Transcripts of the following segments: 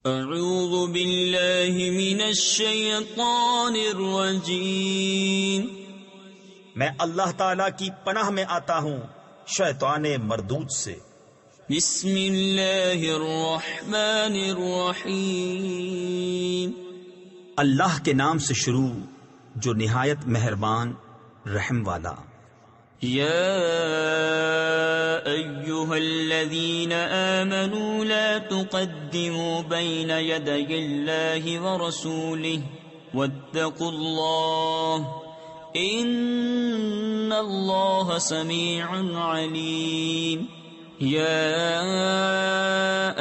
اعوذ باللہ من الشیطان الرجیم، میں اللہ تعالی کی پناہ میں آتا ہوں شیطان مردود سے۔ بسم اللہ الرحمن الرحیم، اللہ کے نام سے شروع جو نہایت مہربان رحم والا۔ یا ایہا الذین آمنوا لا تقدموا بین یدی اللہ ورسولہ واتقوا اللہ ان اللہ سمیع علیم۔ يا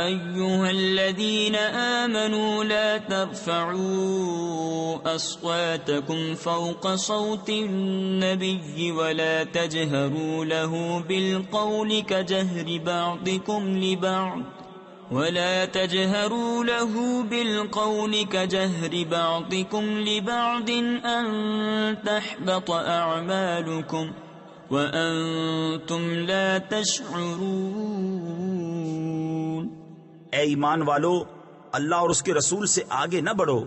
أيها الذين آمنوا لا ترفعوا أصواتكم فوق صوت النبي ولا تجهروا له بالقول كجهر بعضكم لبعض أن تحبط أعمالكم وَأَنْتُمْ لَا تَشْعُرُونَ۔ اے ایمان والو، اللہ اور اس کے رسول سے آگے نہ بڑھو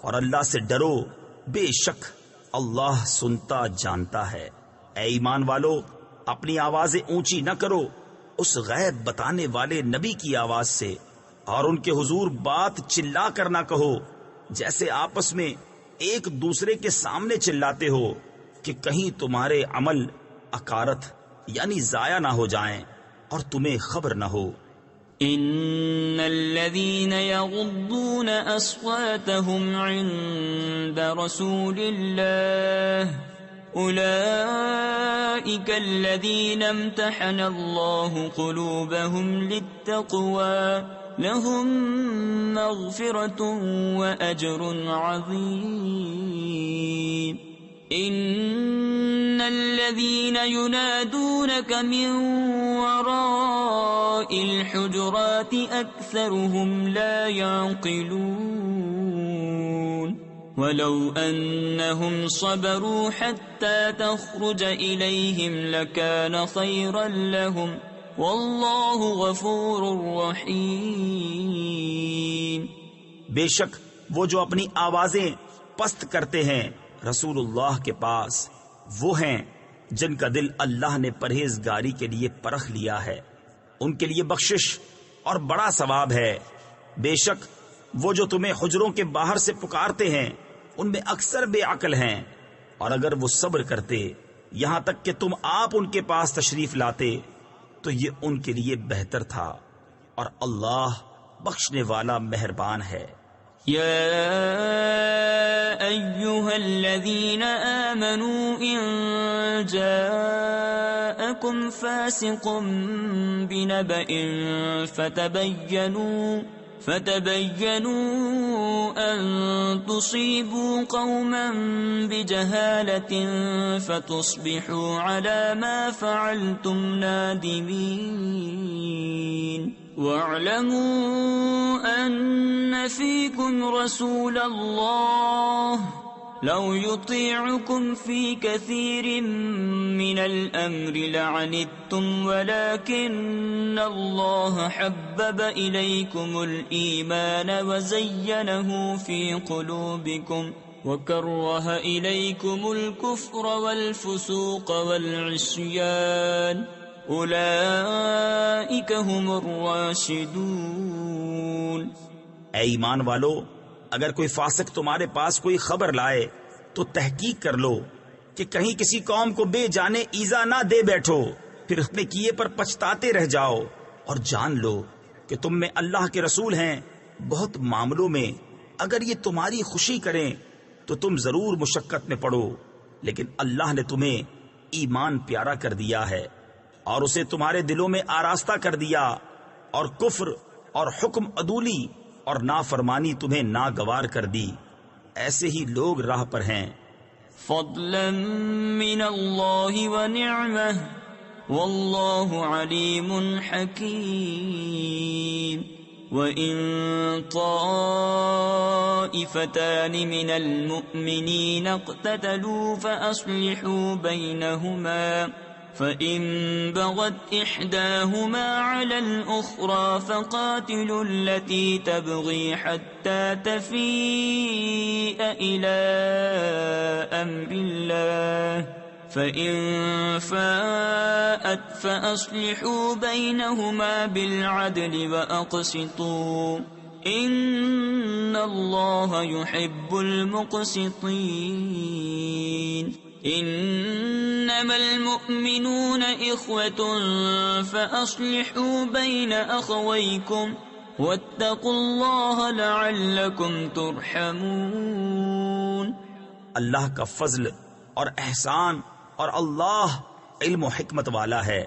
اور اللہ سے ڈرو، بے شک اللہ سنتا جانتا ہے۔ اے ایمان والو، اپنی آوازیں اونچی نہ کرو اس غیب بتانے والے نبی کی آواز سے، اور ان کے حضور بات چلا کر نہ کہو جیسے آپس میں ایک دوسرے کے سامنے چلاتے ہو کہ کہیں تمہارے عمل اکارت یعنی ضائع نہ ہو جائیں اور تمہیں خبر نہ ہو۔ ان الذين يغضون اصواتهم عند رسول الله اولئك الذين امتحن الله قلوبهم للتقوى لهم مغفرة واجر عظيم۔ ان الذين ينادونك من وراء الحجرات اكثرهم لا يعقلون ولو انهم صبروا حتى تخرج اليهم لكان خيرا لهم والله غفور رحيم۔ بے شک وہ جو اپنی آوازیں پست کرتے ہیں رسول اللہ کے پاس، وہ ہیں جن کا دل اللہ نے پرہیزگاری کے لیے پرکھ لیا ہے، ان کے لیے بخشش اور بڑا ثواب ہے۔ بے شک وہ جو تمہیں حجروں کے باہر سے پکارتے ہیں ان میں اکثر بے عقل ہیں، اور اگر وہ صبر کرتے یہاں تک کہ تم آپ ان کے پاس تشریف لاتے تو یہ ان کے لیے بہتر تھا، اور اللہ بخشنے والا مہربان ہے۔ يا أيها الذين آمنوا إن جاءكم فاسق بنبأ فتبينوا أن تصيبوا قوما بجهالة فتصبحوا على ما فعلتم نادمين۔ واعلموا أن فيكم رسول الله لو يطيعكم في كثير من الأمر لعنتم ولكن الله حبب إليكم الإيمان وزينه في قلوبكم وكره إليكم الكفر والفسوق والعصيان اولئک هم الراشدون۔ اے ایمان والو، اگر کوئی فاسق تمہارے پاس کوئی خبر لائے تو تحقیق کر لو کہ کہیں کسی قوم کو بے جانے ایذا نہ دے بیٹھو، پھر اپنے کیے پر پچھتاتے رہ جاؤ، اور جان لو کہ تم میں اللہ کے رسول ہیں۔ بہت معاملوں میں اگر یہ تمہاری خوشی کریں تو تم ضرور مشقت میں پڑو، لیکن اللہ نے تمہیں ایمان پیارا کر دیا ہے اور اسے تمہارے دلوں میں آراستہ کر دیا، اور کفر اور حکم عدولی اور نافرمانی تمہیں ناگوار کر دی، ایسے ہی لوگ راہ پر ہیں۔ فضلا من اللہ ونعمہ واللہ علیم حکیم۔ وَإِن طَائِفَتَانِ مِنَ الْمُؤْمِنِينَ اقْتَتَلُوا فَأَصْلِحُوا بَيْنَهُمَا فإن بغت إحداهما على الأخرى فقاتلوا التي تبغي حتى تفيء إلى أمر الله فإن فاءت فأصلحوا بينهما بالعدل وأقسطوا إن الله يحب المقسطين إنما المؤمنون إخوة فأصلحوا بين أخويكم واتقوا الله لعلكم ترحمون. اللہ کا فضل اور احسان اور اللہ علم و حکمت والا ہے.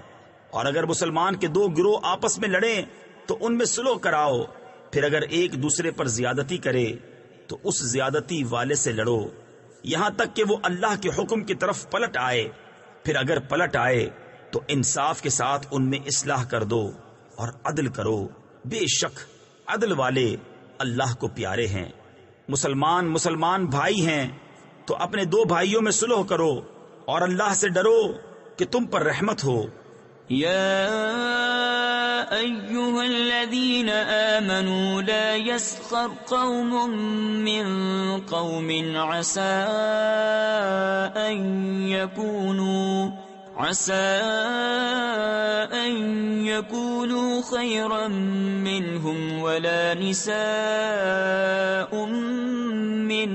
اور اگر مسلمان کے دو گروہ آپس میں لڑیں تو ان میں صلح کراؤ. پھر اگر ایک دوسرے پر زیادتی کرے تو اس زیادتی والے سے لڑو یہاں تک کہ وہ اللہ کے حکم کی طرف پلٹ آئے. پھر اگر پلٹ آئے تو انصاف کے ساتھ ان میں اصلاح کر دو اور عدل کرو. بے شک عدل والے اللہ کو پیارے ہیں. مسلمان بھائی ہیں تو اپنے دو بھائیوں میں صلح کرو اور اللہ سے ڈرو کہ تم پر رحمت ہو. يا أيها الذين آمنوا لا يسخر قوم من قوم عسى أن يكونوا خيرا منهم ولا نساء من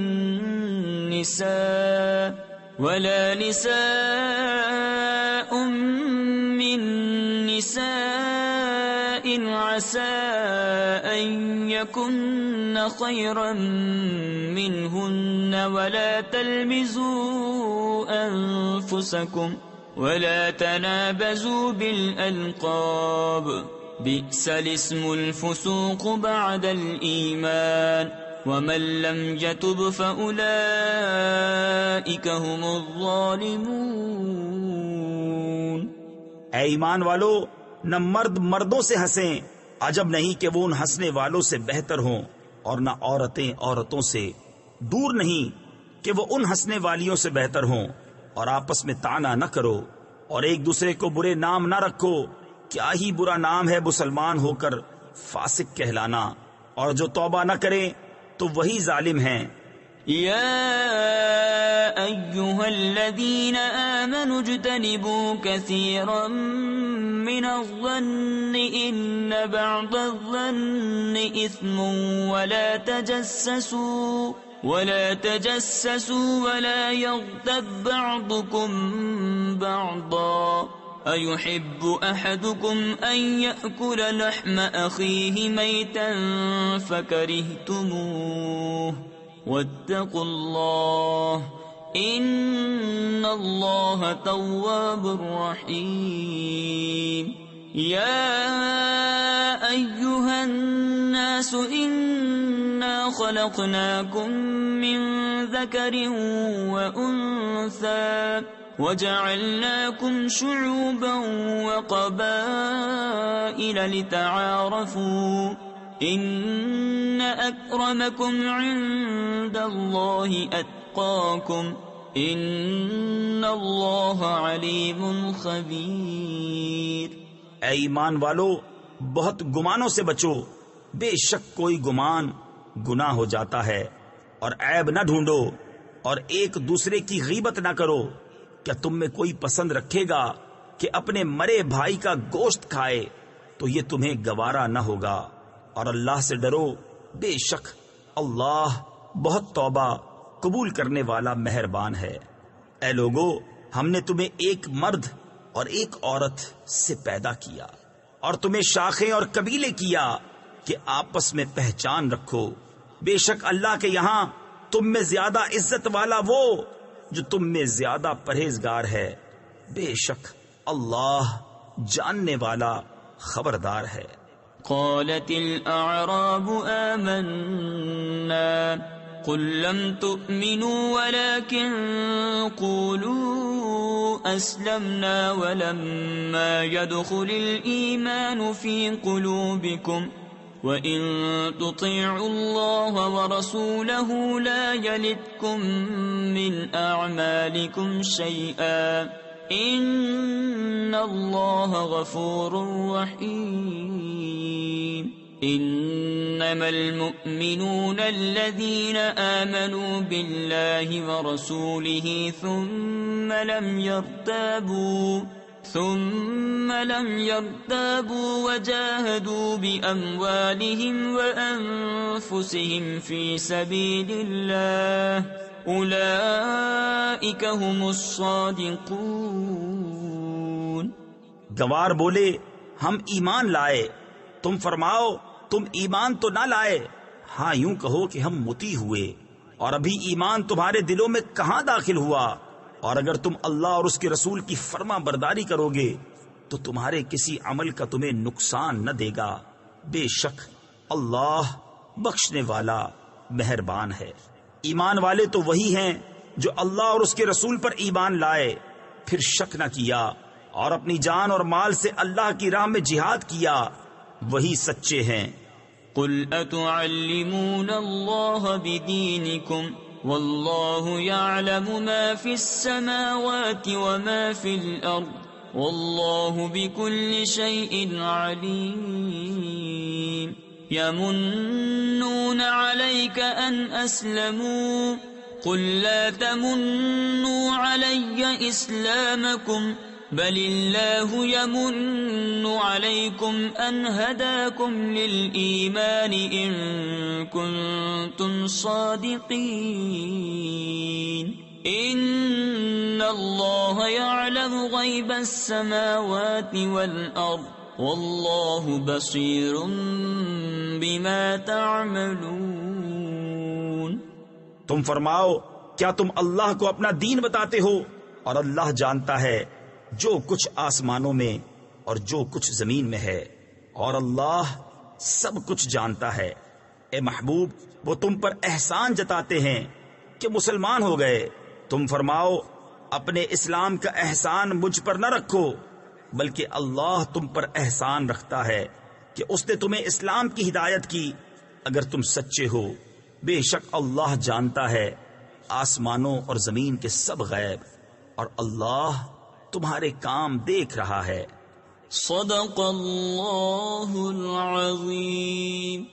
نساء عسى أن يكن خيرا منهن ولا تلمزوا أنفسكم ولا تنابزوا بالألقاب بئس الاسم الفسوق بعد الإيمان ومن لم يتب فأولئك هم الظالمون. اے ایمان والو نہ مرد مردوں سے ہنسیں، عجب نہیں کہ وہ ان ہنسنے والوں سے بہتر ہوں، اور نہ عورتیں عورتوں سے دور نہیں کہ وہ ان ہنسنے والیوں سے بہتر ہوں. اور آپس میں طعنہ نہ کرو اور ایک دوسرے کو برے نام نہ رکھو. کیا ہی برا نام ہے مسلمان ہو کر فاسق کہلانا، اور جو توبہ نہ کریں تو وہی ظالم ہیں. يا أيها الذين آمنوا اجتنبوا كثيرا من الظن إن بعض الظن إثم ولا تجسسوا ولا يغتب بعضكم بعضا أيحب أحدكم أن يأكل لحم أخيه ميتا فكرهتموه واتقوا الله إن الله تواب رحيم. يا أيها الناس إنا خلقناكم من ذكر وأنثى وجعلناكم شعوبا وقبائل لتعارفوا إن أكرمكم عند الله أتقاكم إن الله عليم خبير. اے ایمان والو بہت گمانوں سے بچو، بے شک کوئی گمان گناہ ہو جاتا ہے. اور عیب نہ ڈھونڈو اور ایک دوسرے کی غیبت نہ کرو. کیا تم میں کوئی پسند رکھے گا کہ اپنے مرے بھائی کا گوشت کھائے؟ تو یہ تمہیں گوارا نہ ہوگا. اور اللہ سے ڈرو، بے شک اللہ بہت توبہ قبول کرنے والا مہربان ہے. اے لوگو، ہم نے تمہیں ایک مرد اور ایک عورت سے پیدا کیا اور تمہیں شاخیں اور قبیلے کیا کہ آپس میں پہچان رکھو. بے شک اللہ کے یہاں تم میں زیادہ عزت والا وہ جو تم میں زیادہ پرہیزگار ہے. بے شک اللہ جاننے والا خبردار ہے. قالت الأعراب آمنا قل لم تؤمنوا ولكن قولوا أسلمنا ولما يدخل الإيمان في قلوبكم وإن تطيعوا الله ورسوله لا يلتكم من أعمالكم شيئا ان اللہ غفور رحیم انما المؤمنون الذين آمنوا بالله ورسوله ثم لم يرتابوا وجاهدوا بأموالهم وأنفسهم في سبيل الله اولئک هم الصادقون۔ گوار بولے ہم ایمان لائے، تم فرماؤ تم ایمان تو نہ لائے، ہاں یوں کہو کہ ہم مطیع ہوئے، اور ابھی ایمان تمہارے دلوں میں کہاں داخل ہوا، اور اگر تم اللہ اور اس کے رسول کی فرما برداری کرو گے تو تمہارے کسی عمل کا تمہیں نقصان نہ دے گا، بے شک اللہ بخشنے والا مہربان ہے۔ ایمان والے تو وہی ہیں جو اللہ اور اس کے رسول پر ایمان لائے، پھر شک نہ کیا اور اپنی جان اور مال سے اللہ کی راہ میں جہاد کیا، وہی سچے ہیں۔ قل اتعلمون اللہ بدینکم واللہ یعلم ما فی السماوات وما فی الارض واللہ بکل شیء علیم۔ یمنون علیک ان اسلموا قل لا تمنوا علی اسلامکم بل اللہ یمن علیکم ان ہداکم للایمان ان کنتم صادقین ان اللہ یعلم غیب السماوات والارض واللہ بصیر بما تعملون۔ تم فرماؤ کیا تم اللہ کو اپنا دین بتاتے ہو، اور اللہ جانتا ہے جو کچھ آسمانوں میں اور جو کچھ زمین میں ہے، اور اللہ سب کچھ جانتا ہے۔ اے محبوب وہ تم پر احسان جتاتے ہیں کہ مسلمان ہو گئے، تم فرماؤ اپنے اسلام کا احسان مجھ پر نہ رکھو، بلکہ اللہ تم پر احسان رکھتا ہے کہ اس نے تمہیں اسلام کی ہدایت کی، اگر تم سچے ہو۔ بے شک اللہ جانتا ہے آسمانوں اور زمین کے سب غیب، اور اللہ تمہارے کام دیکھ رہا ہے۔ صدق اللہ العظیم۔